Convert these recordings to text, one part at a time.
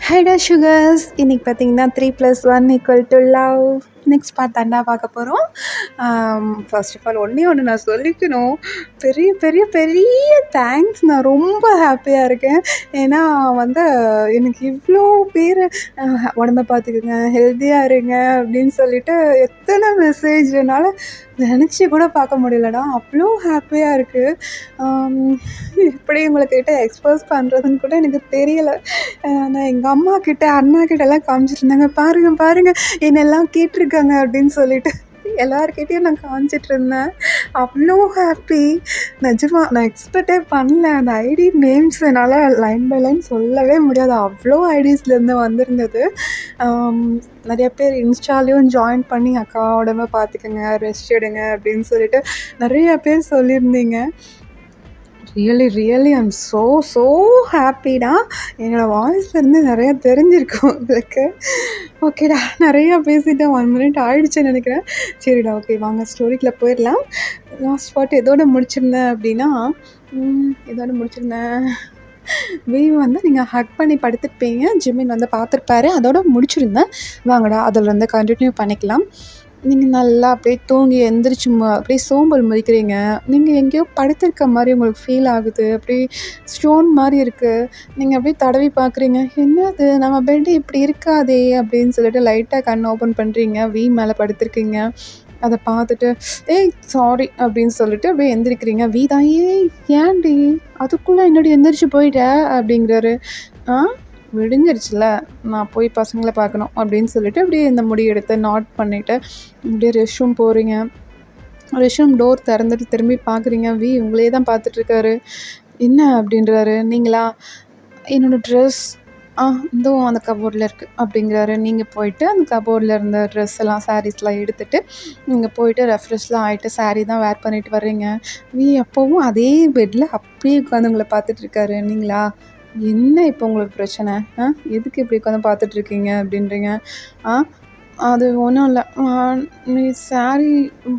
ஹைடா sugars இன்னைக்கு பார்த்தீங்கன்னா 3+1 = love next part தாண்டா பார்க்க போகிறோம். ஃபர்ஸ்ட் ஆஃப் ஆல் ஒன்று நான் சொல்லிக்கணும், பெரிய பெரிய பெரிய தேங்க்ஸ். நான் ரொம்ப ஹாப்பியாக இருக்கேன். ஏன்னா வந்து எனக்கு இவ்வளோ பேர் உடம்ப பார்த்துக்குங்க, ஹெல்த்தியாக இருங்க அப்படின்னு சொல்லிட்டு எத்தனை மெசேஜ் என்னால் நினச்சி கூட பார்க்க முடியலடா. அவ்வளோ ஹாப்பியாக இருக்குது. எப்படி உங்கள்கிட்ட எக்ஸ்போஸ் பண்ணுறதுன்னு கூட எனக்கு தெரியலை. நான் எங்கள் அம்மாக்கிட்ட அண்ணாக்கிட்டலாம் காமிச்சிட்ருந்தேங்க, பாருங்கள் பாருங்கள் என்னெல்லாம் கேட்டிருக்காங்க அப்படின்னு சொல்லிட்டு எல்லாருக்கிட்டேயும் நான் காமிச்சிட்ருந்தேன். அவ்வளோ ஹாப்பி. நிஜமாக நான் எக்ஸ்பெக்டே பண்ணல. அந்த ஐடி நேம்ஸ் என்னால் லைன் பை லைன் சொல்லவே முடியாது, அவ்வளோ ஐடிஸ்லேருந்து வந்திருந்தது. நிறைய பேர் இன்ஸ்டாலேயும் ஜாயின் பண்ணி அக்கா உடம்ப பார்த்துக்கங்க, ரெஸ்ட் எடுங்க அப்படின்னு சொல்லிட்டு நிறைய பேர் சொல்லியிருந்தீங்க. ரியலி ஐம் ஸோ ஹாப்பிடா. என்னோடய வாய்ஸ்லேருந்து நிறையா தெரிஞ்சிருக்கும் உங்களுக்கு. ஓகேடா, நிறையா பேசிட்டேன். 1 minute ஆகிடுச்சுன்னு நினைக்கிறேன். சரிடா, ஓகே வாங்க ஸ்டோரிக்குள்ளே போயிடலாம். லாஸ்ட் பார்ட் எதோடு முடிச்சிருந்தேன் அப்படின்னா, வந்து நீங்கள் ஹக் பண்ணி படுத்துருப்பீங்க, ஜிம்மின் வந்து பார்த்துருப்பாரு, அதோட முடிச்சிருந்தேன். வாங்கடா அதில் கண்டினியூ பண்ணிக்கலாம். நீங்கள் நல்லா அப்படியே தூங்கி எந்திரிச்சு அப்படியே சோம்பல் முழிக்கிறீங்க. நீங்கள் எங்கேயோ படுத்திருக்க மாதிரி உங்களுக்கு ஃபீல் ஆகுது. அப்படியே ஸ்டோன் மாதிரி இருக்குது. நீங்கள் அப்படியே தடவி பார்க்குறீங்க, என்னது நம்ம பெட்டு இப்படி இருக்காதே அப்படின்னு சொல்லிட்டு லைட்டாக கண் ஓப்பன் பண்ணுறீங்க. மேலே படுத்திருக்கீங்க. அதை பார்த்துட்டு ஏய் சாரி அப்படின்னு சொல்லிட்டு அப்படியே எந்திரிக்கிறீங்க. தான் ஏன்டி அதுக்குள்ளே என்னடி எந்திரிச்சு போயிட்ட அப்படிங்கிறாரு. விடிஞ்சிருச்சுல, நான் போய் பசங்களை பார்க்கணும் அப்படின்னு சொல்லிட்டு அப்படியே இந்த முடி எடுத்து நாட் பண்ணிவிட்டு அப்படியே ரெஸ்ட் ரூம் போகிறீங்க. ரெஸ்ட் ரூம் டோர் திறந்துட்டு திரும்பி பார்க்குறீங்க. உங்களே தான் பார்த்துட்ருக்காரு. என்ன அப்படின்றாரு. நீங்களா, என்னோடய ட்ரெஸ் இதுவும் அந்த கபோர்டில் இருக்குது அப்படிங்கிறாரு. நீங்கள் போயிட்டு அந்த கபோர்டில் இருந்த ட்ரெஸ் எல்லாம் சாரீஸ்லாம் எடுத்துகிட்டு நீங்கள் போயிட்டு ரெஃப்ரெஷ்லாம் ஆகிட்டு சாரீ தான் வேர் பண்ணிட்டு வர்றீங்க. அப்போவும் அதே பெட்டில் அப்படியே உட்காந்து உங்களை பார்த்துட்ருக்காரு. நீங்களா, என்ன இப்போ உங்களுக்கு பிரச்சனை? எதுக்கு இப்படி உட்காந்து பார்த்துட்ருக்கீங்க அப்படின்றீங்க. அது ஒன்றும் இல்லை, நீ சாரீ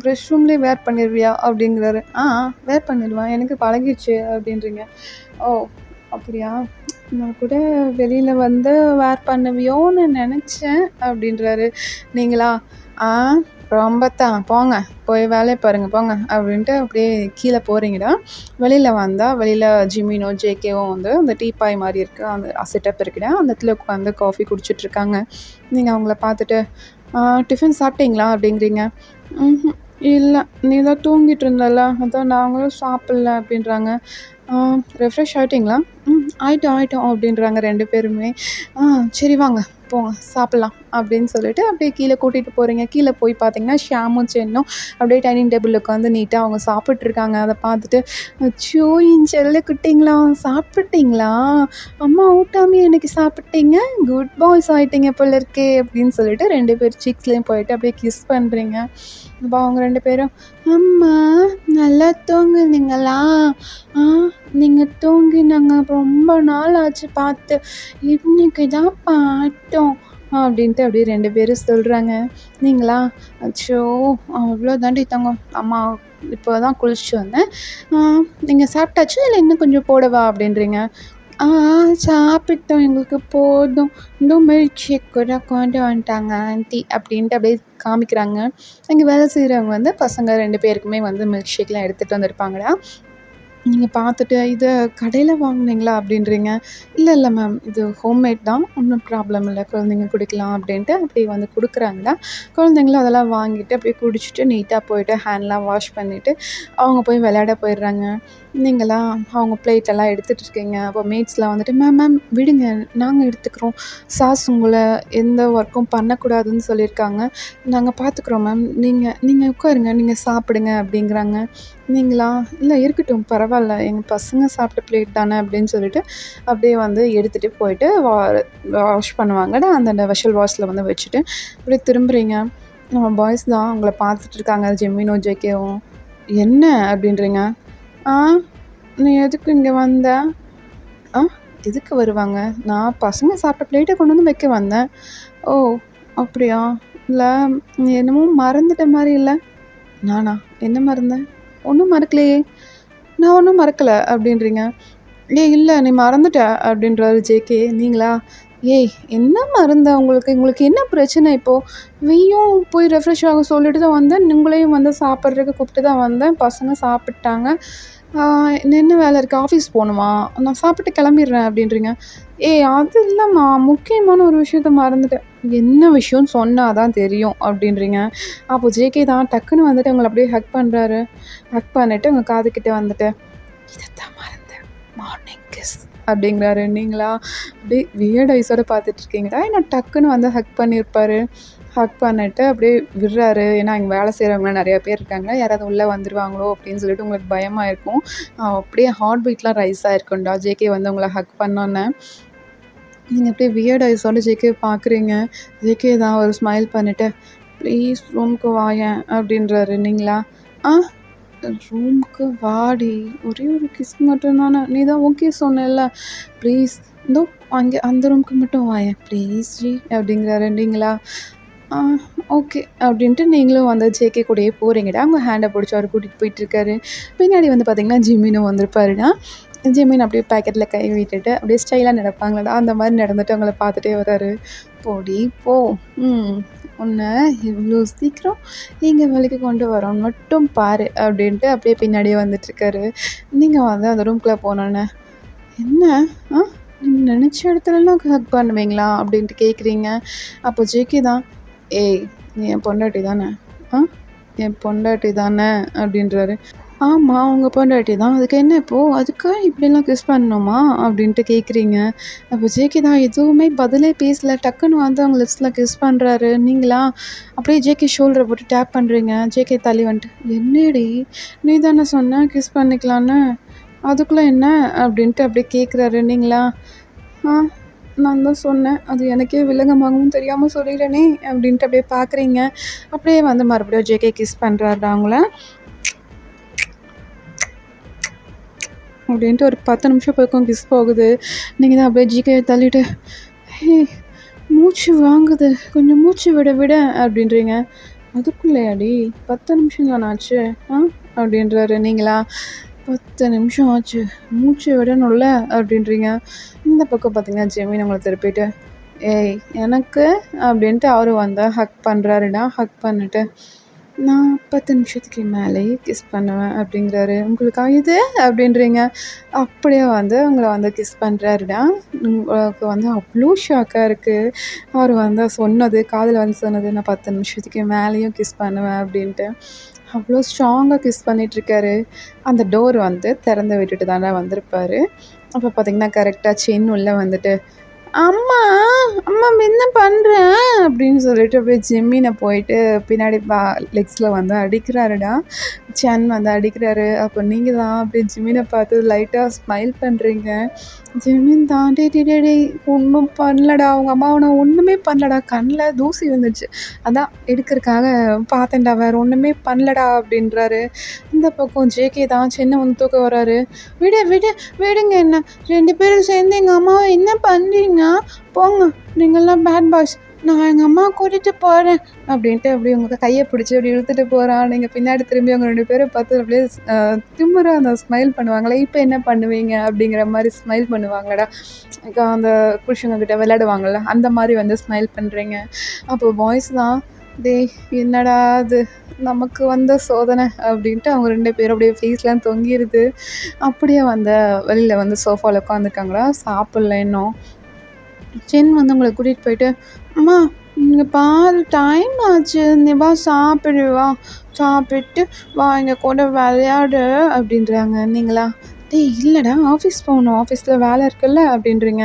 ரெஸ்ட் ரூம்லேயே வேர் பண்ணிடுவியா அப்படிங்கிறாரு. வேர் பண்ணிடுவேன், எனக்கு பழகிடுச்சு அப்படின்றீங்க. ஓ அப்படியா, நான் கூட வெளியில் வந்து வேர் பண்ணுவியோன்னு நினச்சேன் அப்படின்றாரு. நீங்களா, ரொம்ப தான், போங்க போய் வேலையை பாருங்கள் போங்க அப்படின்ட்டு அப்படியே கீழே போகிறீங்கடா. வெளியில் ஜிம்மினோ ஜேகேவும் வந்து அந்த டீப்பாய் மாதிரி இருக்குது, அந்த செட்டப் இருக்குடா, அந்த இடத்துல உட்காந்து காஃபி குடிச்சிட்ருக்காங்க. நீங்கள் அவங்கள பார்த்துட்டு டிஃபன் சாப்பிட்டீங்களா அப்படிங்கிறீங்க. இல்லை, நீ தான் தூங்கிட்டு இருந்தல, அதான் நாங்களும் சாப்பிட்ல அப்படின்றாங்க. ரெஃப்ரெஷ் ஆகிட்டிங்களா? ஆகிட்டோம் அப்படின்றாங்க 2 பேருமே. சரி வாங்க போங்க சாப்பிட்லாம் அப்படின்னு சொல்லிட்டு அப்படியே கீழே கூட்டிகிட்டு போகிறீங்க. கீழே போய் பார்த்தீங்கன்னா ஷாமும் சென்னும் அப்படியே டைனிங் டேபிளில் உட்காந்து நீட்டாக அவங்க சாப்பிட்ருக்காங்க. அதை பார்த்துட்டு, அச்சோ என் செல்ல குட்டிங்களா சாப்பிட்டீங்களா, அம்மா ஊட்டாமே எனக்கு சாப்பிட்டீங்க, குட் பாய்ஸ் ஆகிட்டீங்க போல இருக்கே அப்படின்னு சொல்லிட்டு 2 பேர் சீக்ஸ்லேயும் போயிட்டு அப்படியே கிஸ் பண்ணுறீங்க. அப்போ அவங்க 2 பேரும், அம்மா நல்லா தூங்குனீங்களா, நீங்கள் தூங்கி நாங்கள் ரொம்ப நாள் ஆச்சு பார்த்து, இன்னைக்கு தான் பார்த்தோம் அப்படின்ட்டு அப்படியே 2 பேரும் சொல்கிறாங்க. நீங்களா, அச்சோ அவ்வளோ தாண்டி தங்கம், அம்மா இப்போ தான் குளிச்சுட்டு வந்தேன், நீங்கள் சாப்பிட்டாச்சு இல்லை இன்னும் கொஞ்சம் போடவா அப்படின்றீங்க. சாப்பிட்டோம், எங்களுக்கு போதும், இன்னும் மில்க் ஷேக் கூட கொண்டு வந்துட்டாங்க ஆண்டி அப்படின்ட்டு அப்படியே காமிக்கிறாங்க. அங்கே வேலை செய்கிறவங்க வந்து பசங்க 2 பேருக்குமே வந்து மில்க் ஷேக்லாம் எடுத்துகிட்டு வந்திருப்பாங்கடா. நீங்கள் பார்த்துட்டு, இதை கடையில் வாங்குனீங்களா அப்படின்றீங்க. இல்லை மேம், இது ஹோம்மேட் தான், ஒன்றும் ப்ராப்ளம் இல்லை, குழந்தைங்க குடிக்கலாம் அப்படின்ட்டு அப்படியே வந்து கொடுக்குறாங்கடா. குழந்தைங்களும் அதெல்லாம் வாங்கிட்டு அப்படியே குடிச்சிட்டு நீட்டாக போயிட்டு ஹேண்ட்லாம் வாஷ் பண்ணிவிட்டு அவங்க போய் விளையாட போயிடுறாங்க. நீங்களா, அவங்க பிளேட்டெல்லாம் எடுத்துகிட்டு இருக்கீங்க. அப்போ மேட்ஸ்லாம் வந்துட்டு, மேம் விடுங்க நாங்கள் எடுத்துக்கிறோம், சாஸ் உங்களை எந்த ஒர்க்கும் பண்ணக்கூடாதுன்னு சொல்லியிருக்காங்க, நாங்கள் பார்த்துக்குறோம் மேம், நீங்கள் உட்காருங்க, நீங்கள் சாப்பிடுங்க அப்படிங்கிறாங்க. நீங்களா, இல்லை இருக்கட்டும் பரவாயில்ல, எங்கள் பசங்க சாப்பிட்ட பிளேட் தானே அப்படின்னு சொல்லிட்டு அப்படியே வந்து எடுத்துகிட்டு போயிட்டு வாஷ் பண்ணுவாங்கடா. அந்த வெஷல் வாஷில் வந்து வச்சுட்டு அப்படியே திரும்புகிறீங்க. நம்ம பாய்ஸ் தான் அவங்கள பார்த்துட்ருக்காங்க, ஜெமினோ ஜேகேவும். என்ன அப்படின்றீங்க. நீ எதுக்கு இங்கே வந்த? எதுக்கு வருவாங்க, நான் பசங்க சாப்பிட்ட பிளேட்டை கொண்டு வந்து வைக்க வந்தேன். ஓ அப்படியா, இல்லை நீ என்னமோ மறந்துட்ட மாதிரி இல்லை. நானா, என்ன மறந்தேன்? ஒன்றும் மறக்கலையே, நான் ஒன்றும் மறக்கலை அப்படின்றீங்க. இல்லை நீ மறந்துட்ட அப்படின்றாரு ஜேகே. நீங்களா, ஏய் என்ன மறந்த உங்களுக்கு உங்களுக்கு என்ன பிரச்சனை இப்போது? நீயும் போய் ரெஃப்ரெஷ் ஆக சொல்லிட்டு தான் வந்தேன். உங்களையும் வந்து சாப்பிட்றதுக்கு கூப்பிட்டு தான் வந்தேன். பசங்க சாப்பிட்டாங்க. என்ன வேலை இருக்குது? ஆஃபீஸ் போகணுமா? நான் சாப்பிட்டு கிளம்பிடுறேன் அப்படின்றீங்க. ஏய் அது இல்லைம்மா, முக்கியமான ஒரு விஷயத்த மறந்துட்டேன். என்ன விஷயம்னு சொன்னா தான் தெரியும் அப்படின்றீங்க. அப்போ ஜேகே தான் டக்குன்னு வந்துட்டு உங்கள அப்படியே ஹக் பண்ணுறாரு. ஹக் பண்ணிட்டு உங்க காதுகிட்ட வந்துட்டு, "இதத்தான் மறந்தேன். மார்னிங் கிஸ்" அப்படிங்கிறாரு. நீங்களா அப்படியே வியர்ட் ஐஸோட பார்த்துட்ருக்கீங்களா? ஏன்னா டக்குன்னு வந்து ஹக் பண்ணியிருப்பாரு. ஹக் பண்ணிட்டு அப்படியே விடுறாரு. ஏன்னா இங்கே வேலை செய்கிறவங்கலாம் நிறையா பேர் இருக்காங்க. யாராவது உள்ளே வந்துருவாங்களோ அப்படின்னு சொல்லிட்டு உங்களுக்கு பயமா இருக்கும். அப்படியே ஹார்ட் பீட்லாம் ரைஸ் ஆயிருக்கும்டா ஜேகே வந்து உங்கள ஹக் பண்ணோன்னே. நீங்க அப்படியே வியர்ட் ஐஸோட ஜேகேவ பார்க்குறீங்க. ஜேகே தான் ஒரு ஸ்மைல் பண்ணிட்டு, "ப்ளீஸ் ரூமுக்கு வாயேன்" அப்படின்றாரு. நீங்களா, "ஆ ரூமுக்கு வாடி, ஒரே ஒரு கிஸ் மட்டும் தானே, நீ தான் ஓகே சொன்னல்ல, ப்ளீஸ் இதோ அங்கே அந்த ரூமுக்கு மட்டும் வாயேன் ப்ளீஸ் ஜி" அப்படிங்கிறாரு. நீங்களா, "ஆ ஓகே" அப்படின்ட்டு நீங்களும் வந்து ஜேகே கூடயே போகிறீங்கடா. உங்கள் ஹேண்டை பிடிச்சி அவர் கூட்டிகிட்டு போயிட்டுருக்காரு. பின்னாடி வந்து பார்த்தீங்கன்னா ஜிமினும் வந்திருப்பாருடா. ஜிமின் அப்படியே பாக்கெட்டில் கை விட்டுட்டு அப்படியே ஸ்டைலாக நடப்பாங்களடா, அந்த மாதிரி நடந்துட்டு அவங்கள பார்த்துட்டே வர்றாரு. "போடி போ, உன்னை இவ்வளோ சீக்கிரம் எங்கள் வேலைக்கு கொண்டு வரோன்னு மட்டும் பாரு" அப்படின்ட்டு அப்படியே பின்னாடியே வந்துட்டுருக்காரு. நீங்கள் வந்து அந்த ரூம்குள்ளே போனோன்னே, "என்ன ஆ நீங்கள் நினச்ச இடத்துலலாம் ஹக் பண்ணுவீங்களா?" அப்படின்ட்டு கேட்குறீங்க. அப்போ ஜேகே தான், "ஏய் நீ என் பொண்டாட்டி தானே? ஆ என் பொண்டாட்டி தானே?" அப்படின்றாரு. "ஆமா உங்க பொண்டாட்டி தான். அதுக்கு என்ன இப்போது? அதுக்காக இப்படிலாம் கிஸ் பண்ணணுமா?" அப்படின்ட்டு கேட்குறீங்க. அப்போ ஜேகே தான் எதுவுமே பதிலே பேசல. டக்குன்னு வந்து அவங்க லிப்ஸில் கிஸ் பண்ணுறாரு. நீங்களா அப்படியே ஜேகே ஷோல்டரை போட்டு டேப் பண்ணுறீங்க. ஜேகே தள்ளி வந்துட்டு, "என்னடி நீ தானே சொன்ன கிஸ் பண்ணிக்கலான்னு, அதுக்குள்ளே என்ன?" அப்படின்ட்டு அப்படியே கேட்குறாரு. நீங்களா, "ஆ நான் தான் சொன்னேன். அது எனக்கே வில்லங்கமாகவும் தெரியாமல் சொல்லிட்டேனே" அப்படின்ட்டு அப்படியே பார்க்குறீங்க. அப்படியே வந்து மறுபடியும் ஜேகே கிஸ் பண்ணுறாருடா அவங்கள. அப்படின்ட்டு ஒரு 10 நிமிஷம் பக்கம் கிஸ் போகுது. நீங்கள் தான் அப்படியே ஜிகேயை தள்ளிட்டு, "ஹே மூச்சு வாங்குது, கொஞ்சம் மூச்சு விட விட" அப்படின்றீங்க. "அதுக்குள்ளேயாடி 10 நிமிஷம் தானே ஆச்சு ஆ" அப்படின்றாரு. நீங்களா, "10 நிமிஷம் ஆச்சு, மூச்சு விடணும்ல" அப்படின்றீங்க. இந்த பக்கம் பார்த்தீங்கன்னா ஜெமீன் உங்களை திருப்பிட்டு, "ஏய் எனக்கு" அப்படின்ட்டு அவரும் வந்து ஹக் பண்ணுறாருடா. ஹக் பண்ணிட்டு, "நான் 10 நிமிஷத்துக்கு மேலேயே கிஸ் பண்ணுவேன்" அப்படிங்கிறாரு. "உங்களுக்கா இது?" அப்படின்றீங்க. அப்படியே வந்து உங்கள வந்து கிஸ் பண்ணுறாருடா. உங்களுக்கு வந்து அவ்வளோ ஷாக்காக இருக்குது. அவர் வந்து சொன்னது, காதில் வந்து சொன்னது, "நான் 10 நிமிஷத்துக்கு மேலேயும் கிஸ் பண்ணுவேன்" அப்படின்ட்டு. அவ்வளோ ஸ்ட்ராங்காக கிஸ் பண்ணிகிட்ருக்காரு. அந்த டோர் வந்து திறந்து விட்டுட்டு தானே வந்திருப்பாரு. அப்போ பார்த்தீங்கன்னா கரெக்டாக சென் உள்ள வந்துட்டு, "அம்மா, அம்மா என்ன பண்ற?" அப்படின்னு சொல்லிட்டு அப்படியே ஜெமினை போயிட்டு பின்னாடி லெக்ஸில் வந்து அடிக்கிறாருடா. சென் வந்து அடிக்கிறாரு. அப்போ நீங்கள் தான் அப்படியே ஜிமினை பார்த்து லைட்டாக ஸ்மைல் பண்ணுறீங்க. ஜெமின் தான், "டேய் டேய் டேய் டேய் ஒன்றும் பண்ணலடா, அவங்க அம்மா அவனை ஒன்றுமே பண்ணலடா, கண்ணில் தூசி வந்துச்சு, அதான் எடுக்கிறதுக்காக பார்த்தேன்டா, வேறு ஒன்றுமே பண்ணலடா" அப்படின்றாரு. இந்த பக்கம் ஜேகே தான் சென்னை வந்து தூக்க வராரு. "விடு விடு விடுங்க என்ன, 2 பேரும் சேர்ந்து எங்கள் அம்மாவை என்ன பண்ணுறீங்க? போங்க, நீங்கள்லாம் பேட் பாய்ஸ், நான் எங்கள் அம்மாவை கூட்டிகிட்டு போகிறேன்" அப்படின்ட்டு அப்படியே உங்கள் கையை பிடிச்சி அப்படி இழுத்துட்டு போகிறான். நீங்கள் பின்னாடி திரும்பி அவங்க 2 பேரும் பார்த்து அப்படியே திமிரா அந்த ஸ்மைல் பண்ணுவாங்களே, "இப்போ என்ன பண்ணுவீங்க?" அப்படிங்கிற மாதிரி ஸ்மைல் பண்ணுவாங்களடா. அந்த புருஷங்க கிட்ட விளையாடுவாங்கள்ல, அந்த மாதிரி வந்து ஸ்மைல் பண்ணுறீங்க. அப்போ பாய்ஸ் தான், "டேய் என்னடா அது நமக்கு வந்த சோதனை" அப்படின்ட்டு அவங்க 2 பேரும் அப்படியே ஃபேஸ்லாம் தொங்கிருது. அப்படியே வந்து வெளியில் வந்து சோஃபாவில் உட்காந்துருக்காங்களா, சாப்பிட்ல இன்னும். சென் வந்து உங்களை கூட்டிகிட்டு போயிட்டு, "அம்மா இங்கே பாரு டைம் ஆச்சு, நீ வா சாப்பிடு வா, சாப்பிட்டு வா எங்கள் கூட விளையாடு" அப்படின்றாங்க. நீங்களா, "டேய் இல்லைடா ஆஃபீஸ் போகணும், ஆஃபீஸில் வேலை இருக்குல்ல" அப்படின்றீங்க.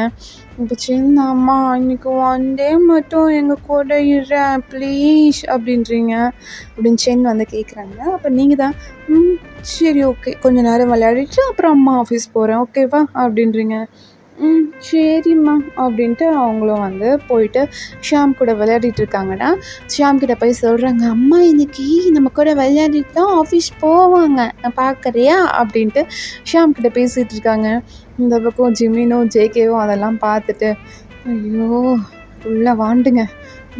இப்போ சின்ன, "அம்மா இன்னைக்கு 1 டே மட்டும் எங்கள் கூட இருடேன் ப்ளீஸ்" அப்படின்றீங்க. அப்படின்னு சென் வந்து கேட்குறாங்க. அப்போ நீங்கள் தான், சரி ஓகே, கொஞ்ச நேரம் விளையாடிட்டு அப்புறம் அம்மா ஆஃபீஸ் போகிறேன் ஓகேவா" அப்படின்றீங்க. சரிம்மா" அப்படின்ட்டு அவங்களும் வந்து போயிட்டு ஷியாம் கூட விளையாடிட்டு இருக்காங்கடா. ஷியாம் கிட்ட போய் சொல்கிறாங்க, "அம்மா இன்னைக்கு நம்ம கூட விளையாடிட்டு தான் ஆஃபீஸ் போவாங்க, பார்க்குறியா" அப்படின்ட்டு ஷியாம் கிட்ட பேசிகிட்டு இருக்காங்க. இந்த பக்கம் ஜிமினும் ஜேகேவும் அதெல்லாம் பார்த்துட்டு, "ஐயோ ஃபுல்லாக வாண்டுங்க,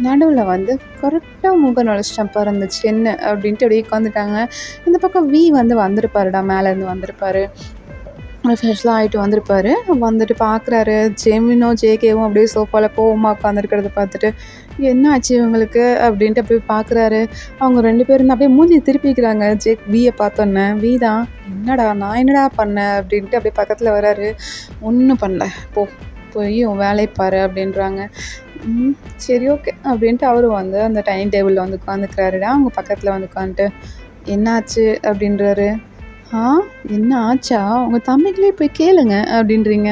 நடுவில் வந்து கரெக்டாக முகம் நுழைச்சிட்டேன் பாரு அந்த சென்னு" அப்படின்ட்டு அப்படியே உட்காந்துட்டாங்க. இந்த பக்கம் வி வந்து வந்திருப்பாருடா, மேலேருந்து வந்திருப்பாரு. ஃப்ரெஷ்லாம் ஆகிட்டு வந்திருப்பாரு. வந்துட்டு பார்க்குறாரு, ஜெமினும் ஜேகேவும் அப்படியே சோஃபாவில் கோவமா உட்காந்துருக்கிறத பார்த்துட்டு, என்ன ஆச்சு இவங்களுக்கு அப்படின்ட்டு அப்படியே பார்க்குறாரு. அவங்க 2 பேரும் தான் அப்படியே மூஞ்சிய திருப்பிக்கிறாங்க. வியை பார்த்தோன்னே. வி தான், என்னடா நான் என்னடா பண்ணேன் அப்படின்ட்டு அப்படியே பக்கத்தில் வராரு. ஒன்றும் பண்ணல, போய் உன் வேலையை பாரு அப்படின்றாங்க. சரி ஓகே அப்படின்ட்டு அவரும் வந்து அந்த டைனிங் டேபிளில் வந்து உட்காந்துக்கிறாருடா. அவங்க பக்கத்தில் வந்து உட்காந்துட்டு, என்னாச்சு அப்படின்றாரு. என்ன ஆச்சா? உங்கள் தம்பிகளே போய் கேளுங்க அப்படின்றீங்க.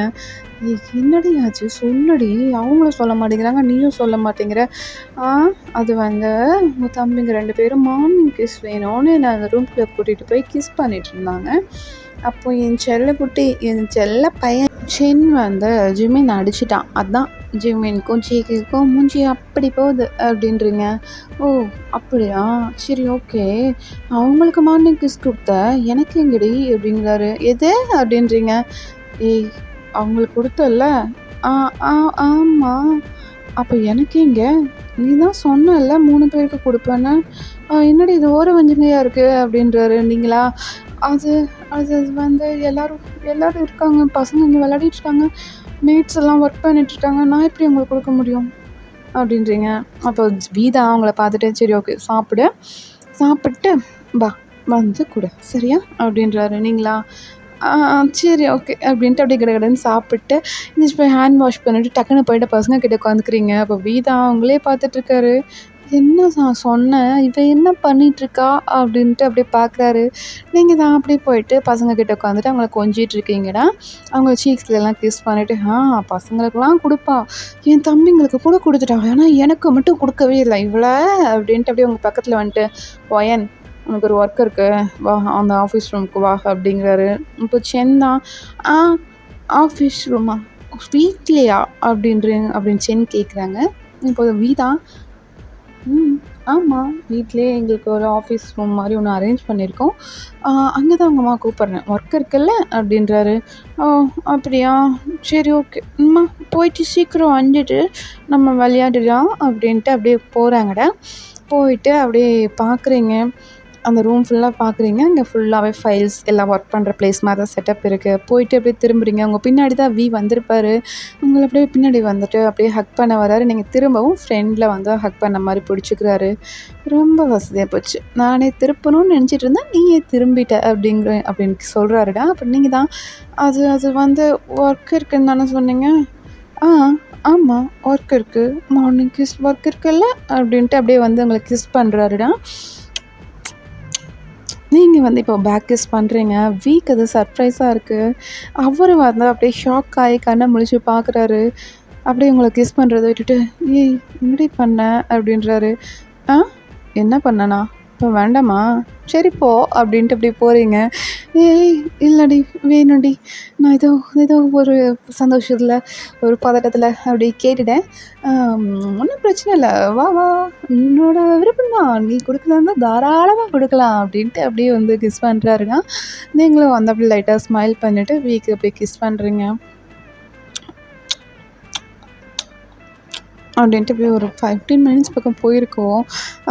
என்னடி ஆச்சு சொல்லுடி, அவங்களும் சொல்ல மாட்டேங்கிறாங்க, நீயும் சொல்ல மாட்டேங்கிற. அது வந்து உங்கள் தம்பிங்க 2 பேரும் மார்னிங் கிஸ் வேணும்னு நான் அந்த ரூம்குள்ளே கூட்டிகிட்டு போய் கிஸ் பண்ணிட்டு இருந்தாங்க. அப்போ என் செல்ல பையன் சென் வந்து ஜிமின் அடிச்சிட்டான். அதான் ஜிமின்க்கும் ஜேகேக்கும் மூஞ்சி அப்படி போகுது அப்படின்றீங்க. ஓ அப்படியா, சரி ஓகே. அவங்களுக்கு மார்னிங் கிஸ் கொடுத்த எனக்கு எங்கடி அப்படிங்கிறாரு. எது அப்படின்றீங்க. ஏய் அவங்களுக்கு கொடுத்தல்ல. ஆமாம். அப்போ எனக்கு எங்க, நீ தான் சொன்னல 3 பேருக்கு கொடுப்பேன்னு. என்னடி இது ஓர வஞ்சனையாக இருக்குது அப்படின்றாரு. நீங்களா? அது அது வந்து எல்லோரும் இருக்காங்க, பசங்க இங்கே விளையாடிட்டுருக்காங்க, மேட்ஸ் எல்லாம் ஒர்க் பண்ணிட்டுருக்காங்க, நான் எப்படி உங்களுக்கு கொடுக்க முடியும் அப்படின்றீங்க. அப்போ வீதா அவங்கள பார்த்துட்டு, சரி ஓகே சாப்பிட்டு வா வந்து கொடு சரியா அப்படின்றாரு. நீங்களா? சரி ஓகே அப்படின்ட்டு அப்படியே கடகடன்னு சாப்பிட்டு எந்திரிச்சு போய் ஹேண்ட் வாஷ் பண்ணிவிட்டு டக்குன்னு போய்ட்டு பசங்க கிட்ட உட்காந்துக்கிறீங்க. அப்போ வீதா அவங்களே பார்த்துட்ருக்காரு. என்ன சொன்னேன், இவன் என்ன பண்ணிகிட்ருக்கா அப்படின்ட்டு அப்படியே பார்க்குறாரு. நீங்கள் தான் அப்படியே போயிட்டு பசங்கக்கிட்ட உட்காந்துட்டு அவங்கள கொஞ்சிகிட்ருக்கீங்கடா. அவங்க சீக்ஸ்லாம் கிஸ் பண்ணிவிட்டு, பசங்களுக்கெல்லாம் கொடுப்பா, என் தம்பிங்களுக்கு கூட கொடுத்துட்டா, ஆனால் எனக்கு மட்டும் கொடுக்கவே இல்லை இவ்வளோ அப்படின்ட்டு அப்படியே உங்கள் பக்கத்தில் வந்துட்டு, ஒயன் உனக்கு ஒரு ஒர்க் இருக்குது, வா அந்த ஆஃபீஸ் ரூமுக்கு வா அப்படிங்கிறாரு. இப்போ சென் தான், ஆஃபீஸ் ரூமா வீட்லையா அப்படின்னு சென் கேட்குறாங்க. இப்போ வீதா, ஆமாம் வீட்லேயே எங்களுக்கு ஒரு ஆஃபீஸ் ரூம் மாதிரி ஒன்று அரேஞ்ச் பண்ணியிருக்கோம், அங்கே தான் உங்கள் அம்மா கூப்பிட்றேன், ஒர்க் இருக்குல்ல அப்படின்றாரு. அப்படியா, சரி ஓகே அம்மா போயிட்டு சீக்கிரம் வந்துட்டு நம்ம விளையாடுலாம் அப்படின்ட்டு அப்படியே போகிறாங்கடா. போயிட்டு அப்படியே பார்க்குறீங்க, அந்த ரூம் ஃபுல்லாக பார்க்குறீங்க. அங்கே ஃபுல்லாகவே ஃபைல்ஸ் எல்லாம் ஒர்க் பண்ணுற ப்ளேஸ் மாதிரி தான் செட்டப் இருக்குது. போயிட்டு அப்படியே திரும்புறீங்க. உங்கள் பின்னாடி தான் வி வந்திருப்பார். உங்களை அப்படியே பின்னாடி வந்துட்டு அப்படியே ஹக் பண்ண வராரு. நீங்கள் திரும்பவும் ஃப்ரெண்டில் வந்து ஹக் பண்ண மாதிரி பிடிச்சிக்கிறாரு. ரொம்ப வசதியாக போச்சு, நானே திருப்பணும்னு நினச்சிட்டு இருந்தேன், நீயே திரும்பிட்ட அப்படின்னு சொல்கிறாருடா. அப்புறம் நீங்கள் தான், அது வந்து ஒர்க் இருக்குன்னு தானே சொன்னீங்க. ஆமாம் ஒர்க் இருக்குது, மார்னிங் கிஸ் ஒர்க் இருக்குல்ல அப்படின்ட்டு அப்படியே வந்து உங்களை கிஸ் பண்ணுறாருடா. நீங்கள் வந்து இப்போ பேக் கிஸ் பண்ணுறீங்க. வீக் அது சர்ப்ரைஸாக இருக்குது. அவர் வந்து அப்படியே ஷாக் ஆகி கண்ணை முழிச்சு பார்க்குறாரு. அப்படியே உங்களை கிஸ் பண்ணுறதை விட்டுட்டு, ஏய் என்னடி பண்ண அப்படின்றாரு. என்ன பண்ணனா, இப்போ வேண்டாமா, சரி போ அப்படின்ட்டு அப்படி போகிறீங்க. ஏய் இல்லைடி வேணும்டி, நான் ஏதோ ஒரு சந்தோஷத்தில் ஒரு பதட்டத்தில் அப்படி கேட்டுட்டேன், ஒன்றும் பிரச்சனை இல்லை, வா என்னோட விருப்பம் தான், நீ கொடுக்கலான்னா தாராளமாக கொடுக்கலாம் அப்படின்ட்டு அப்படியே வந்து கிஸ் பண்ணுறாருங்க. நீங்களும் வந்து அப்படி லைட்டாக ஸ்மைல் பண்ணிவிட்டு வீக்கு அப்படியே கிஸ் பண்ணுறீங்க. அப்படின்ட்டு போய் ஒரு 15 மினிட்ஸ் பக்கம் போயிருக்கோம்.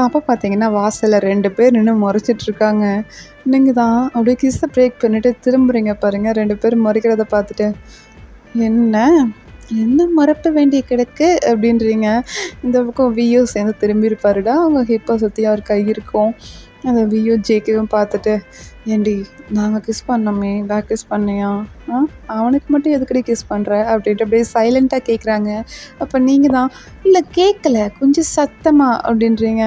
அப்போ பார்த்தீங்கன்னா வாசலில் 2 பேர் நின்று முறைச்சிட்ருக்காங்க. நீங்கள் தான் அப்படியே கிஸ்ஸை பிரேக் பண்ணிவிட்டு திரும்புகிறீங்க பாருங்கள். 2 பேர் முறைக்கிறத பார்த்துட்டு, என்ன மறப்ப வேண்டிய கிடக்கு அப்படின்றீங்க. இந்த பக்கம் வியோ சேர்ந்து திரும்பியிருப்பாருடா. அவங்க ஹிப்பை சுற்றி அவர் கை இருக்கும். அந்த வியோ ஜேகேவும் பார்த்துட்டு, ஏண்டி நாங்கள் கிஸ் பண்ணோமே, பேக் கிஸ் பண்ணியா, அவனுக்கு மட்டும் எதுக்கடி கிஸ் பண்ணுற அப்படின்ட்டு அப்படியே சைலண்ட்டாக கேட்குறாங்க. அப்போ நீங்கள் தான், இல்லை கேட்கல கொஞ்சம் சத்தமாக அப்படின்றீங்க.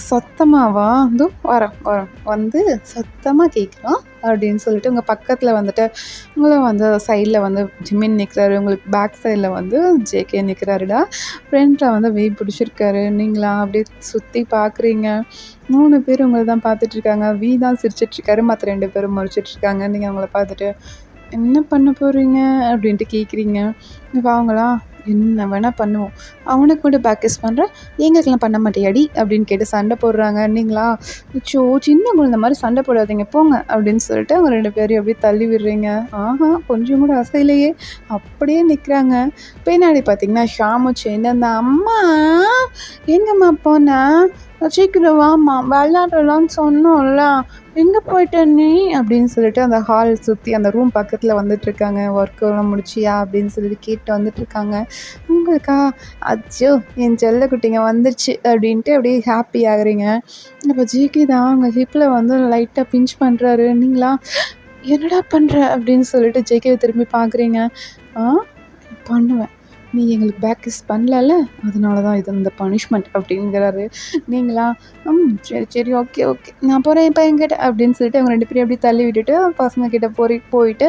சத்தமாவா, இதோ வரோம் வந்து சத்தமாக கேட்குறோம் அப்படின்னு சொல்லிட்டு உங்கள் பக்கத்தில் வந்துட்டு உங்களை வந்து சைடில் வந்து ஜிமின் நிற்கிறாரு, உங்களுக்கு பேக் சைடில் வந்து ஜேகே நிற்கிறாருடா. ஃப்ரெண்டில் வந்து வெய் பிடிச்சிருக்காரு. நீங்களா அப்படியே சுற்றி பார்க்குறீங்க. 3 பேர் உங்களை தான் பார்த்துட்ருக்காங்க. வீ தான் சிரிச்சிட்ருக்காரு, மற்ற 2 பேரும் முறைச்சிட்ருக்காங்க. நீங்கள் அவங்கள பார்த்துட்டு, என்ன பண்ண போகிறீங்க அப்படின்ட்டு கேட்குறீங்க. வாங்களா, என்ன வேணால் பண்ணுவோம், அவனுக்கு மட்டும் பேக் கிஸ் பண்ணுறேன், எங்களுக்கெல்லாம் பண்ண மாட்டேயாடி அப்படின்னு கேட்டு சண்டை போடுறாங்க. நீங்களா, சின்ன குழந்த மாதிரி சண்டை போடாதீங்க போங்க அப்படின்னு சொல்லிட்டு அவங்க 2 பேரையும் அப்படியே தள்ளி விடுறீங்க. கொஞ்சம் கூட அசையிலையே அப்படியே நிற்கிறாங்க. பின்னாடி பார்த்தீங்கன்னா ஷாமு சென்னு, அந்த அம்மா எங்கம்மா போனா, சீக்கிரம் வாம்மா விளையாடலான்னு சொன்னோம்ல, எங்கே போயிட்ட நீ அப்படின்னு சொல்லிட்டு அந்த ஹால் சுற்றி அந்த ரூம் பக்கத்தில் வந்துட்டுருக்காங்க. ஒர்க்கெல்லாம் முடிச்சியா அப்படின்னு சொல்லிட்டு கேட்டு வந்துட்டுருக்காங்க. உங்களுக்கா அச்சோ என் செல்ல குட்டிங்க வந்துருச்சு அப்படின்ட்டு அப்படியே ஹாப்பி ஆகுறீங்க. அப்போ ஜிகே தான் அவங்க ஹிப்பில் வந்து லைட்டாக பிஞ்ச் பண்ணுறாரு. நீங்களா என்னடா பண்ணுற அப்படின்னு சொல்லிட்டு ஜேகேவை திரும்பி பார்க்குறீங்க. ஆ பண்ணுவேன், நீ எங்களுக்கு பேக் கிஸ் பண்ணலல்ல, அதனால தான் இது இந்த பனிஷ்மெண்ட் அப்படிங்கிறாரு. நீங்களா சரி சரி ஓகே ஓகே நான் போகிறேன் இப்போ என்கிட்ட அப்படின்னு சொல்லிட்டு அவங்க 2 பேரையும் அப்படியே தள்ளி விட்டுட்டு பசங்க கிட்ட போயிட்டு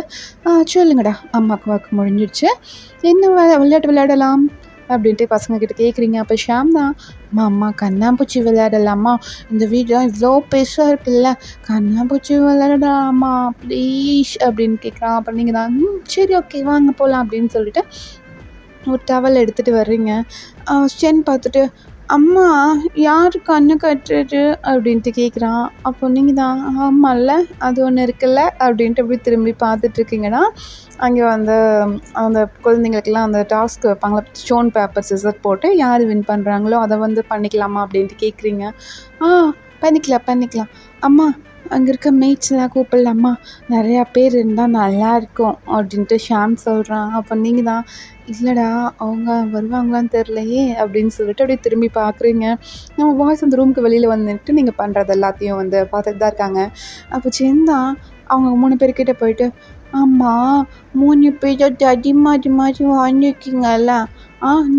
சொல்லுங்கடா அம்மாவுக்கு ஒர்க் முடிஞ்சிடுச்சு, என்ன விளையாட்டு விளையாடலாம் அப்படின்ட்டு பசங்க கிட்ட கேட்குறீங்க. அப்போ ஷாம் தான் அம்மா கண்ணாம்பூச்சி விளையாடலாமா, இந்த வீடு இவ்வளோ பெருசாக இருக்குல்ல, கண்ணாம்பூச்சி விளையாடலாமா ப்ளீஸ் அப்படின்னு கேட்குறான். அப்போ நீங்கள் தான் சரி ஓகே வாங்க போகலாம் அப்படின்னு சொல்லிட்டு ஒரு டவல் எடுத்துகிட்டு வர்றீங்க. ஷென் பார்த்துட்டு அம்மா யார் கண்ணு கட்டுறது அப்படின்ட்டு கேட்குறான். அப்போ நீங்கள் தான் ஆமாம்ல அது ஒன்று இருக்குல்ல அப்படின்ட்டு அப்படி திரும்பி பார்த்துட்ருக்கீங்கன்னா அங்கே வந்து அந்த குழந்தைங்களுக்கெல்லாம் அந்த டாஸ்க் வைப்பாங்களா, ஸ்டோன் பேப்பர் சிசர் போட்டு யார் வின் பண்ணுறாங்களோ அதை வந்து பண்ணிக்கலாமா அப்படின்ட்டு கேட்குறீங்க. பண்ணிக்கலாம் அம்மா அங்கே இருக்க மேட்ச்லாம் கூப்பிடலாமா, நிறையா பேர் இருந்தால் நல்லாயிருக்கும் அப்படின்ட்டு ஷாம் சொல்கிறான். அப்போ நீங்கள் தான் இல்லைடா அவங்க வருவாங்களான்னு தெரிலையே அப்படின்னு சொல்லிட்டு அப்படியே திரும்பி பார்க்குறீங்க. நம்ம வாய்ஸ் அந்த ரூமுக்கு வெளியில் வந்துட்டு நீங்கள் பண்ணுறது எல்லாத்தையும் வந்து பார்த்துட்டு தான் இருக்காங்க. அப்போ சேர்ந்தா அவங்க 3 பேர்கிட்ட போயிட்டு அம்மா 3 பேரும் தடி மாதிரி வாங்கியிருக்கீங்கல்ல,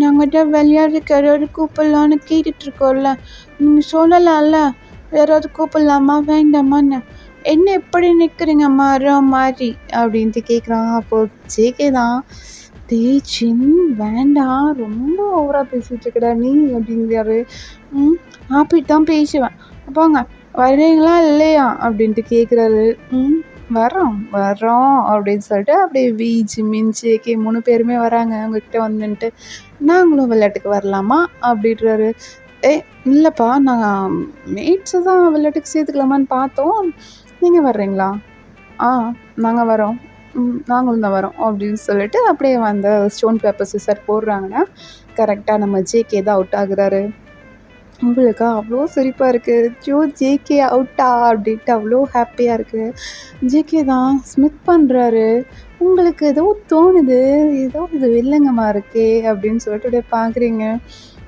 நாங்கள் தான் விளையாடுறதுக்கு யாராவது கூப்பிடலான்னு கேட்டுட்ருக்கோம்ல, நீங்கள் சொல்லலாம்ல யாராவது கூப்பிடலாமா வேண்டாமான்னு, என்ன எப்படி நிற்கிறீங்க மரம் மாதிரி அப்படின்ட்டு கேட்குறான். அப்போது ஜேகே தான் சின் வேண்டாம் ரொம்ப ஓவராக பேசிகிட்டு இருக்கடா நீ அப்படிங்கிறாரு. அப்படி தான் பேசுவேன், போங்க வர்றீங்களா இல்லையா அப்படின்ட்டு கேட்குறாரு. வரோம் அப்படின்னு சொல்லிட்டு அப்படியே ஜிமின் ஜேகே 3 பேருமே வராங்க. அவங்கக்கிட்ட வந்துன்ட்டு நாங்களும் விளையாட்டுக்கு வரலாமா அப்படின்றாரு. இல்லைப்பா நாங்கள் மேட்ஸை தான் விளையாட்டுக்கு சேர்த்துக்கலாமான்னு பார்த்தோம், நீங்கள் வர்றீங்களா, நாங்கள் வரோம், நாங்களும் தான் வரோம் அப்படின்னு சொல்லிட்டு அப்படியே வந்து ஸ்டோன் பேப்பர் சிசர் போடுறாங்கன்னா கரெக்டாக நம்ம ஜேகே தான் அவுட் ஆகுறாரு. உங்களுக்கு அவ்வளோ சிரிப்பாக இருக்குது, ஜேகே அவுட்டா அப்படின்ட்டு அவ்வளோ ஹாப்பியாக இருக்குது. ஜேகே தான் ஸ்மித் பண்ணுறாரு. உங்களுக்கு ஏதோ தோணுது, ஏதோ இது வில்லங்கமாக இருக்கே அப்படின்னு சொல்லிட்டு அப்படியே பார்க்குறீங்க.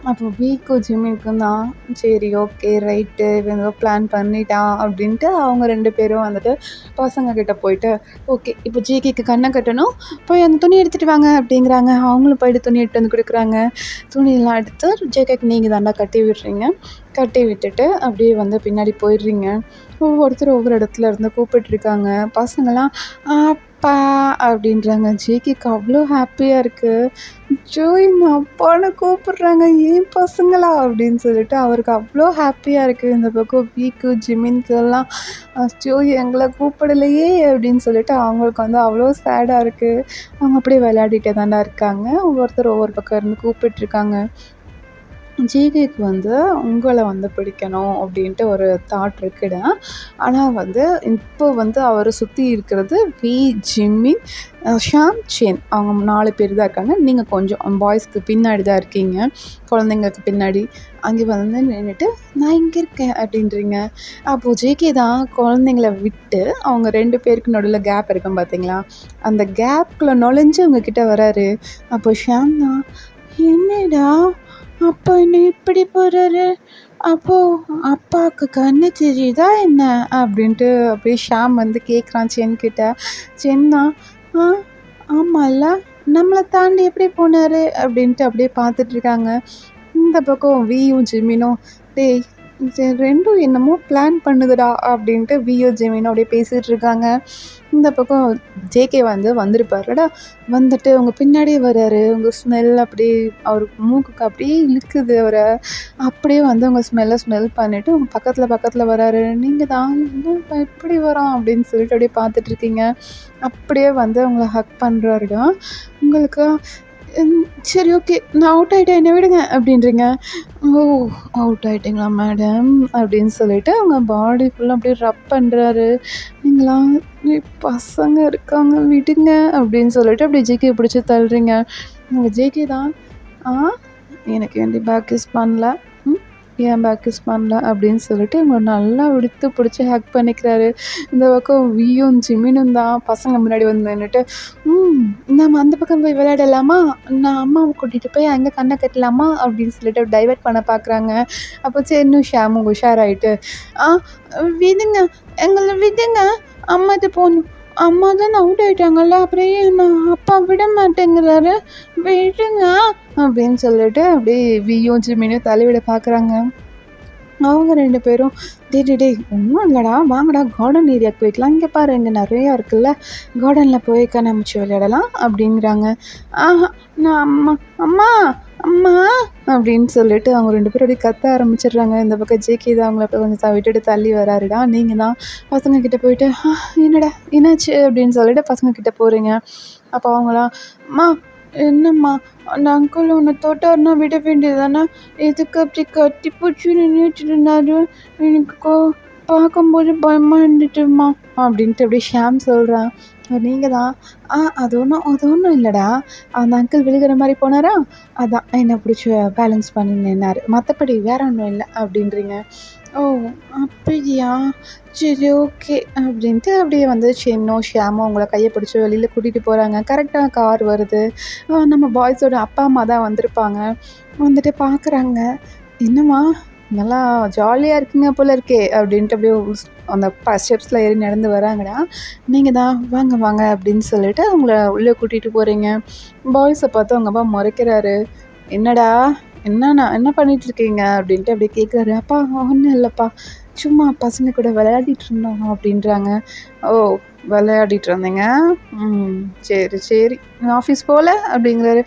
அப்போ வீக்கும் ஜிம்மிக்கும் தான் சரி ஓகே ரைட்டு இவன் ஏதோ பிளான் பண்ணிட்டான் அப்படின்ட்டு அவங்க 2 பேரும் வந்துட்டு பசங்கக்கிட்ட போயிட்டு ஓகே இப்போ ஜேகேக்கு கண்ணை கட்டணும், போய் அந்த துணி எடுத்துகிட்டு வாங்க அப்படிங்கிறாங்க. அவங்களும் போய்ட்டு துணி எடுத்து வந்து கொடுக்குறாங்க. துணியெல்லாம் எடுத்து ஜேகேக்கு நீங்கள் தாண்டா கட்டி விடுறீங்க. கட்டி விட்டுட்டு அப்படியே வந்து பின்னாடி போயிடுறீங்க. ஒவ்வொருத்தர் ஒவ்வொரு இடத்துல இருந்து கூப்பிட்டுருக்காங்க. பசங்களாம் அப்பா அப்படின்றாங்க. ஜேகேக்கு அவ்வளோ ஹாப்பியாக இருக்குது. எங்கள் அப்பான்னு கூப்பிட்றாங்க, ஏன் பசங்களா அப்படின்னு சொல்லிட்டு அவருக்கு அவ்வளோ ஹாப்பியாக இருக்குது. இந்த பக்கம் வீக்கு ஜிமின்கெல்லாம் எங்களை கூப்பிடலையே அப்படின்னு சொல்லிட்டு அவங்களுக்கு வந்து அவ்வளோ சேடாக இருக்குது. அவங்க அப்படியே விளையாடிட்டே தாண்டா இருக்காங்க. ஒவ்வொருத்தர் ஒவ்வொரு பக்கம் இருந்து கூப்பிட்டுருக்காங்க. ஜேகேக்கு வந்து உங்களை வந்து பிடிக்கணும் அப்படின்ட்டு ஒரு தாட் இருக்குடா. ஆனால் வந்து இப்போ வந்து அவரை சுற்றி இருக்கிறது ஜிம்மின், ஷாம், சென் அவங்க 4 பேர் தான் இருக்காங்க. நீங்கள் கொஞ்சம் பாய்ஸ்க்கு பின்னாடி தான் இருக்கீங்க, குழந்தைங்களுக்கு பின்னாடி. அங்கே வந்து நின்றுட்டு நான் இங்கே இருக்கேன் அப்படின்றீங்க. அப்போது ஜேகே தான் குழந்தைங்கள விட்டு அவங்க 2 பேருக்கு நடுவில் கேப் இருக்கும் பார்த்தீங்களா, அந்த கேப்புக்குள்ளே நுழைஞ்சு உங்ககிட்ட வராரு. அப்போ ஷாம் தான் என்னடா அப்போ என்ன இப்படி போகிறாரு, அப்போது அப்பாவுக்கு கண்ணு தெரியுதா என்ன அப்படின்ட்டு அப்படியே ஷாம் வந்து கேட்குறான் சென்கிட்ட. சென்னா ஆமாம்ல நம்மளை தாண்டி எப்படி போனார் அப்படின்ட்டு அப்படியே பார்த்துட்ருக்காங்க. இந்த பக்கம் வியும் ஜிமினும் டேய் இது 2ம் என்னமோ பிளான் பண்ணுதுடா அப்படின்ட்டு வியோ ஜிமினும் அப்படியே பேசிகிட்டு இருக்காங்க. இந்த பக்கம் ஜேகே வந்து வந்திருப்பாருடா, வந்துட்டு அவங்க பின்னாடியே வர்றாரு. உங்கள் ஸ்மெல் அப்படியே அவருக்கு மூக்குக்கு அப்படியே இழுக்குது அவரை. அப்படியே வந்து அவங்க ஸ்மெல் பண்ணிவிட்டு அவங்க பக்கத்தில் வர்றாரு. நீங்கள் தான் இன்னும் எப்படி வரோம் அப்படின்னு சொல்லிட்டு அப்படியே பார்த்துட்ருக்கீங்க. அப்படியே வந்து அவங்கள ஹக் பண்ணுறாருடா. உங்களுக்கு சரி ஓகே நான் அவுட் ஆகிட்டேன் என்னை விடுங்க அப்படின்றீங்க. ஓ அவுட் ஆகிட்டிங்களா மேடம் அப்படின்னு சொல்லிட்டு அவங்க பாடி ஃபுல்லாக அப்படியே ரப் பண்ணுறாரு. நீங்களா பசங்க இருக்காங்க விடுங்க அப்படின்னு சொல்லிட்டு அப்படியே ஜேகே பிடிச்சி தள்ளுறீங்க. உங்கள் ஜேகே தான் எனக்கு வேண்டி பேக் கிஸ் பண்ணல, ஏன் பேக் கிஸ் பண்ணல அப்படின்னு சொல்லிட்டு இவங்க நல்லா இழுத்து பிடிச்சி ஹக் பண்ணிக்கிறாரு. இந்த பக்கம் வியும் ஜிமினும் தான் பசங்க முன்னாடி வந்து நின்றுட்டு, நம்ம அந்த பக்கம் போய் விளையாடலாமா, நான் அம்மாவை கூட்டிகிட்டு போய் அங்கே கண்ணை கட்டலாமா அப்படின்னு சொல்லிட்டு டைவர்ட் பண்ண பார்க்குறாங்க. அப்போ சரின்னு ஷாமும் உஷாராயிட்டு, ஆ விடுங்க, எங்களை விடுங்க, அம்மாட்ட போகணும், அம்மா தான் அவுட் ஆயிட்டாங்கல்ல, அப்புறம் ஏன் நான் அப்பா விட மாட்டேங்கிறாரு, விடுங்க அப்படின்னு சொல்லிட்டு அப்படியே வியும் ஜிமினும் தலைவிட பார்க்குறாங்க. அவங்க 2 பேரும், டேய் ஒன்றும் இல்லைடா, வாங்கடா கார்டன் ஏரியாவுக்கு போய்க்கலாம், இங்கே பாரு இங்கே நிறையா இருக்குல்ல, கார்டனில் போய் கண்ணாமூச்சி விளையாடலாம் அப்படிங்கிறாங்க. ஆஹா, நான் அம்மா அம்மா அம்மா அப்படின்னு சொல்லிட்டு அவங்க 2 பேரும் அப்படியே கத்த ஆரம்பிச்சிடுறாங்க. இந்த பக்கம் ஜேகே தான் அவங்கள போய் கொஞ்சம் விட்டுட்டு தள்ளி வராருடா, நீங்கள் தான் பசங்கக்கிட்ட போயிட்டு, என்னடா என்னாச்சு அப்படின்னு சொல்லிட்டு பசங்கக்கிட்ட போகிறீங்க. அப்போ அவங்களாம், அம்மா என்னம்மா அந்த அங்கிள் உன்னை தொட்டாருன்னா விட வேண்டியது தானே, எதுக்கு அப்படி கட்டி பிடிச்சி நின்றுட்டு இருந்தாரு, எனக்கு பார்க்கும்போது பயமாக இருந்துட்டுமா அப்படின்ட்டு அப்படியே ஷாம் சொல்கிறான். நீங்கள் தான், அது ஒன்றும் இல்லைடா, அந்த அங்கிள் விழுகிற மாதிரி போனாரா, அதான் என்னை பிடிச்சி பேலன்ஸ் பண்ணி நின்னார், மற்றபடி வேற ஒன்றும் இல்லை அப்படின்றீங்க. ஓ அப்படியா, சரி ஓகே அப்படின்ட்டு அப்படியே வந்து சென்னோ ஷியாமோ அவங்கள கையை பிடிச்சி வெளியில் கூட்டிகிட்டு போகிறாங்க. கரெக்டாக கார் வருது. நம்ம பாய்ஸோட அப்பா அம்மா தான் வந்திருப்பாங்க. வந்துட்டு பார்க்குறாங்க, என்னம்மா நல்லா ஜாலியாக இருக்குங்க போல இருக்கே அப்படின்ட்டு அப்படியே அந்த ஸ்டெப்ஸில் ஏறி நடந்து வராங்கடா. நீங்கள் தான் வாங்க வாங்க அப்படின்னு சொல்லிட்டு அவங்கள உள்ளே கூட்டிகிட்டு போகிறீங்க. பாய்ஸை பார்த்து அவங்க அப்பா முறைக்கிறாரு. என்னடா என்ன பண்ணிகிட்ருக்கீங்க அப்படின்ட்டு அப்படியே கேட்குறாரு. அப்பா ஒன்றும் இல்லைப்பா, சும்மா பசங்க கூட விளையாடிட்டு இருந்தோம் அப்படின்றாங்க. ஓ விளையாடிட்டு இருந்தீங்க, சரி ஆஃபீஸ் போகல அப்படிங்கிறாரு.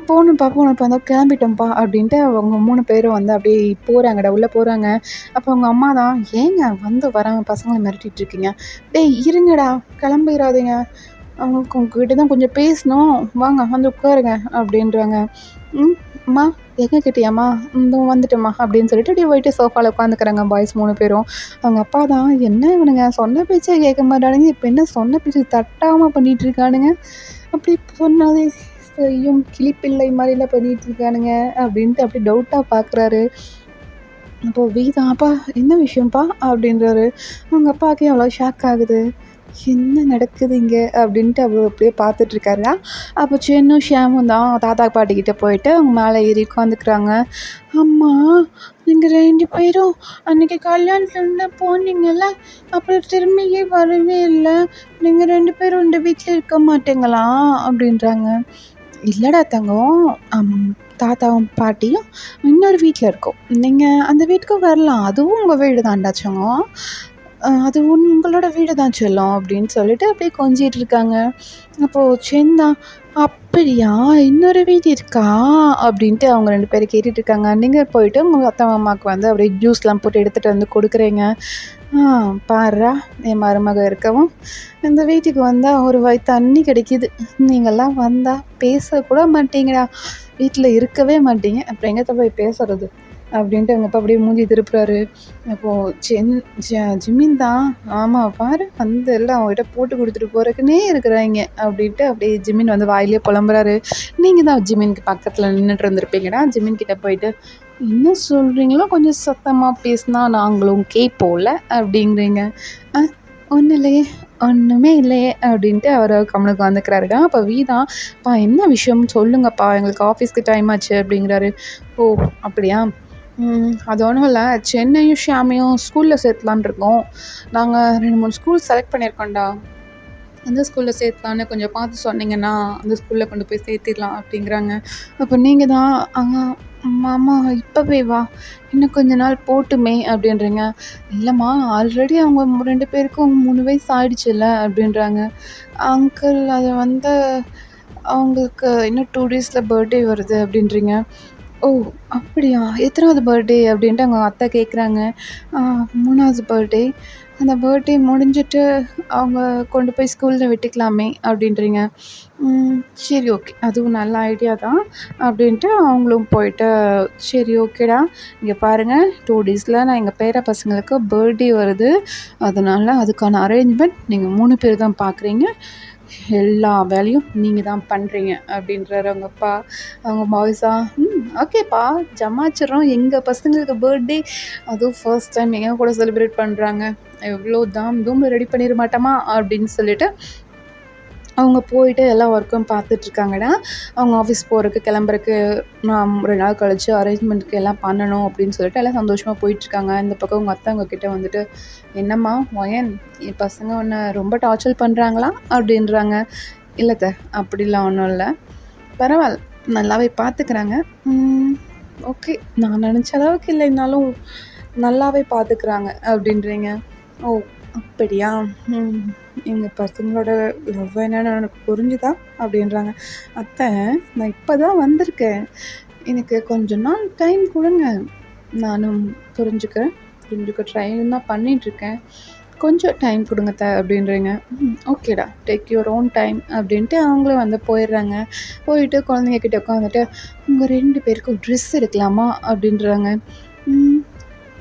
போகணும்ப்பா அந்த கிளம்பிட்டோம்ப்பா அப்படின்ட்டு அவங்க 3 பேரும் வந்து அப்படியே போகிறாங்கடா, உள்ளே போகிறாங்க. அப்போ அவங்க அம்மா தான், ஏங்க வந்து வராமல் பசங்களை மிரட்டிகிட்டு இருக்கீங்க, டேய் இருங்கடா கிளம்பிடாதீங்க, அவங்களுக்கு உங்ககிட்ட தான் கொஞ்சம் பேசணும், வாங்க வந்து உட்காருங்க அப்படின்றாங்க. அம்மா எங்ககிட்டயாம்மா, இந்த வந்துட்டோம்மா அப்படின்னு சொல்லிட்டு அப்படியே போயிட்டு சோஃபாவில் உட்காந்துக்கிறாங்க பாய்ஸ் 3 பேரும். அவங்க அப்பா தான், என்ன இவனுங்க சொன்ன பேச்சே கேட்க மாட்டானுங்க, இப்போ என்ன சொன்ன பேச்சு தட்டாமல் பண்ணிகிட்டு இருக்கானுங்க, அப்படி சொன்னாலே செய்யும் கிளிப்பிள்ளை மாதிரிலாம் பண்ணிகிட்டு இருக்கானுங்க அப்படின்ட்டு அப்படி டவுட்டாக பார்க்குறாரு. அப்போது வீதான், அப்பா என்ன விஷயம்ப்பா அப்படின்றாரு. அவங்க அப்பாவுக்கே அவ்வளோ ஷாக் ஆகுது, என்ன நடக்குது இங்கே அப்படின்ட்டு அவர் அப்படியே பார்த்துட்ருக்காரா. அப்போ சென்னும் ஷியாமும் தான் தாத்தா பாட்டிக்கிட்ட போயிட்டு அவங்க மேலே ஏறி உட்காந்துக்கிறாங்க. அம்மா நீங்கள் 2 பேரும் அன்றைக்கி கல்யாணத்துலேருந்து போனீங்கல்ல, அப்புறம் திரும்பியே வரவே இல்லை, நீங்கள் 2 பேரும் இந்த வீட்டில் இருக்க மாட்டீங்களா அப்படின்றாங்க. இல்லைடா தங்கம், தாத்தாவும் பாட்டியும் இன்னொரு வீட்டில் இருக்கோம், நீங்கள் அந்த வீட்டுக்கு வரலாம், அதுவும் உங்கள் வீடு தான்டாச்சோங்க, அது உங்களோட வீடு தான் செல்லம் அப்படின்னு சொல்லிட்டு அப்படியே கொஞ்சிட்டு இருக்காங்க. அப்போது சென்னா, அப்படியா இன்னொரு வீடு இருக்கா அப்படின்ட்டு அவங்க 2 பேரும் கேட்டுட்டு இருக்காங்க. நீங்கள் போயிட்டு உங்கள் அத்தை மாமாவுக்கு வந்து அப்படியே ஜூஸ்லாம் போட்டு எடுத்துகிட்டு வந்து கொடுக்குறீங்க. பாருடா என் மருமக இருக்கவும் இந்த வீட்டுக்கு வந்தால் ஒரு வாய் தண்ணி கிடைக்கிது, நீங்கள்லாம் வந்தால் பேசக்கூட மாட்டீங்கடா, வீட்டில் இருக்கவே மாட்டீங்க, அப்புறம் எங்கே போய் பேசுறது அப்படின்ட்டு அவங்க அப்பா அப்படியே மூஞ்சி திருப்புறாரு. அப்போது ஜிமின் தான், ஆமாம் பாரு வந்து எல்லாம் அவங்ககிட்ட போட்டு கொடுத்துட்டு போகிறக்குன்னே இருக்கிறாங்க அப்படின்ட்டு அப்படியே ஜிமின் வந்து வாயிலே புலம்புறாரு. நீங்கள் தான் ஜிமின்க்கு பக்கத்தில் நின்றுட்டு இருந்திருப்பீங்கடா, ஜிமின் கிட்டே போயிட்டு என்ன சொல்கிறீங்களோ கொஞ்சம் சத்தமாக பேசினா நாங்களும் கேட்போம்ல அப்படிங்கிறீங்க. ஒன்றும் இல்லையே, ஒன்றுமே இல்லையே அப்படின்ட்டு அவர் கம்முனுக்கு வந்துக்கிறாருங்க. அப்போ வீதான், என்ன விஷயம்னு சொல்லுங்கப்பா, எங்களுக்கு ஆஃபீஸ்க்கு டைம் ஆச்சு அப்படிங்கிறாரு. ஓ அப்படியா, அது ஒன்றும் இல்லை, சென்னையும் ஷியாமையும் ஸ்கூலில் சேர்த்துலான் இருக்கோம், நாங்கள் 2-3 ஸ்கூல் செலக்ட் பண்ணியிருக்கோம்டா, எந்த ஸ்கூலில் சேர்த்தலான்னு கொஞ்சம் பார்த்து சொன்னீங்கன்னா அந்த ஸ்கூலில் கொண்டு போய் சேர்த்திடலாம் அப்படிங்கிறாங்க. அப்போ நீங்கள் தான், மாமா இப்போவே வா, இன்னும் கொஞ்ச நாள் போட்டுமே அப்படின்றீங்க. இல்லைம்மா ஆல்ரெடி அவங்க 2 பேருக்கும் 3 வயசு ஆயிடுச்சுல்ல அப்படின்றாங்க. அங்கிள் அது வந்து அவங்களுக்கு இன்னும் 2 டேஸில் பர்த்டே வருது அப்படின்றீங்க. ஓ அப்படியா, எத்தனாவது பர்த்டே அப்படின்ட்டு அவங்க அத்தை கேட்குறாங்க. 3வது பர்த்டே, அந்த பர்த்டே முடிஞ்சிட்டு அவங்க கொண்டு போய் ஸ்கூலில் விட்டுக்கலாமே அப்படின்றீங்க. சரி ஓகே, அதுவும் நல்ல ஐடியா தான் அப்படின்ட்டு அவங்களும் போயிட்டு, சரி ஓகேடா, இங்கே பாருங்கள் 2 டேஸில் நான் எங்கள் பேர பசங்களுக்கு பர்த்டே வருது, அதனால் அதுக்கான அரேஞ்ச்மெண்ட் நீங்கள் 3 பேர் தான் பார்க்குறீங்க, எல்லா வேலையும் நீங்கள் தான் பண்ணுறீங்க அப்படின்றாரு அவங்க அப்பா. அவங்க பாய்ஸா ஓகேப்பா ஜமாச்சிடுறோம், எங்கள் பசங்களுக்கு பர்த்டே அதுவும் ஃபர்ஸ்ட் டைம் எங்கள் கூட செலிப்ரேட் பண்ணுறாங்க, எவ்வளோ தூமில் ரெடி பண்ணிட மாட்டோமா அப்படின்னு சொல்லிட்டு அவங்க போயிட்டு எல்லா ஒர்க்கும் பார்த்துட்ருக்காங்கடா. அவங்க ஆஃபீஸ் போகிறதுக்கு கிளம்புறக்கு நான் 2 நாள் கழிச்சு அரேஞ்ச்மெண்ட்டுக்கு எல்லாம் பண்ணணும் அப்படின்னு சொல்லிட்டு எல்லாம் சந்தோஷமாக போயிட்டுருக்காங்க. இந்த பக்கம் உங்கள் அத்தை அவங்க கிட்டே வந்துட்டு, என்னம்மா ஒயன் என் பசங்க உன்னை ரொம்ப டார்ச்சர் பண்ணுறாங்களா அப்படின்றாங்க. இல்லை அத்தை அப்படிலாம் ஒன்றும் இல்லை, பரவாயில்ல நல்லாவே பார்த்துக்கிறாங்க. ஓகே நான் நினச்ச அளவுக்கு இல்லைனாலும் நல்லாவே பார்த்துக்கிறாங்க அப்படின்றீங்க. ஓ அப்படியா, எங்கள் பசங்களோட லவ் என்னன்னு எனக்கு புரிஞ்சுதா அப்படின்றாங்க. அத்தை நான் இப்போ தான் வந்திருக்கேன், எனக்கு கொஞ்ச நாள் டைம் கொடுங்க, நானும் புரிஞ்சுக்க ட்ரை தான் பண்ணிகிட்ருக்கேன், கொஞ்சம் டைம் கொடுங்க அத்தை அப்படின்றீங்க. ஓகேடா டேக் யுவர் ஓன் டைம் அப்படின்ட்டு அவங்களும் வந்து போயிடுறாங்க. போயிட்டு குழந்தைங்க கிட்ட உட்காந்துட்டு உங்கள் 2 பேருக்கும் ட்ரெஸ் எடுக்கலாமா அப்படின்றாங்க.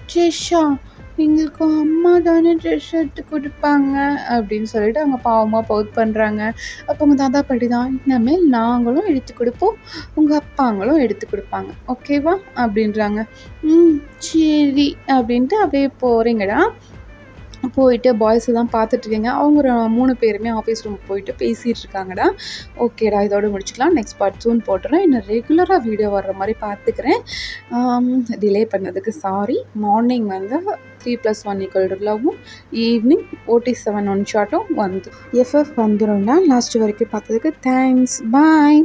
ட்ரெஸ்ஸா, எங்களுக்கு அம்மா தானே ட்ரெஸ் எடுத்து கொடுப்பாங்க அப்படின்னு சொல்லிட்டு அவங்க பாவமாக பவுட் பண்ணுறாங்க. அப்போ உங்கள் தாத்தா பாட்டி தான், இனிமேல் நாங்களும் எடுத்து கொடுப்போம், உங்கள் அப்பாங்களும் எடுத்து கொடுப்பாங்க, ஓகேவா அப்படின்றாங்க. சரி அப்படின்ட்டு அப்படியே போகிறீங்கடா. போயிட்டு பாய்ஸை தான் பார்த்துட்ருக்கீங்க. அவங்க 3 பேருமே ஆஃபீஸ் ரூம் போயிட்டு பேசிகிட்டு இருக்காங்கடா. ஓகேடா இதோட முடிச்சுக்கலாம், நெக்ஸ்ட் பார்ட் சூன் போட்டுறேன். இன்னும் ரெகுலராக வீடியோ வர்ற மாதிரி பார்த்துக்கிறேன். டிலே பண்ணதுக்கு சாரி. மார்னிங் வந்து 3+1 = லவ்வும், ஈவினிங் OT7 ஒன் ஷாட்டும் வந்து FF வந்துடும்னா லாஸ்ட் வரைக்கும் பார்த்ததுக்கு தேங்க்ஸ், பாய்.